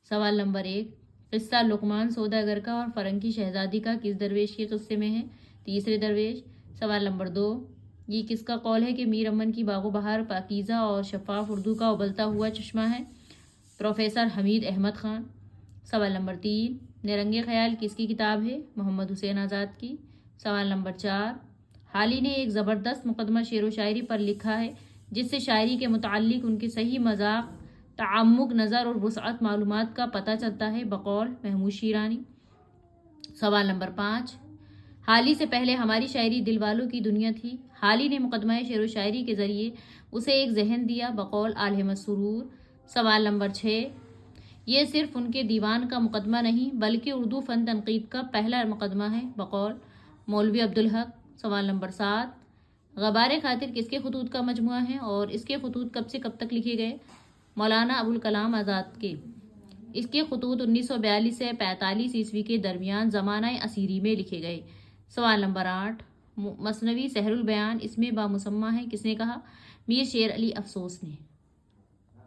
سوال نمبر 1، قصہ لقمان سوداگر کا اور فرنگی شہزادی کا کس درویش کے قصے میں ہے؟ تیسرے درویش۔ سوال نمبر 2، یہ کس کا قول ہے کہ میر امن کی باغ و بہار پاکیزہ اور شفاف اردو کا ابلتا ہوا چشمہ ہے؟ پروفیسر حمید احمد خان۔ سوال نمبر 3، نرنگ خیال کس کی کتاب ہے؟ محمد حسین آزاد کی۔ سوال نمبر 4، حالی نے ایک زبردست مقدمہ شعر و شاعری پر لکھا ہے جس سے شاعری کے متعلق ان کے صحیح مذاق، تعمق نظر اور وسعت معلومات کا پتہ چلتا ہے، بقول محمود شیرانی۔ سوال نمبر 5، حالی سے پہلے ہماری شاعری دل والوں کی دنیا تھی، حالی نے مقدمہ شعر و شاعری کے ذریعے اسے ایک ذہن دیا، بقول عالم مسرور۔ سوال نمبر 6، یہ صرف ان کے دیوان کا مقدمہ نہیں بلکہ اردو فن تنقید کا پہلا مقدمہ ہے، بقول مولوی عبدالحق۔ سوال نمبر 7، غبار خاطر کس کے خطوط کا مجموعہ ہے اور اس کے خطوط کب سے کب تک لکھے گئے؟ مولانا ابوالکلام آزاد کے۔ اس کے خطوط 1942 سے 45 عیسوی کے درمیان زمانہ اسیری میں لکھے گئے۔ سوال نمبر 8، مثنوی سحر البیان اس میں بامسمہ ہے کس نے کہا؟ میر شیر علی افسوس نے۔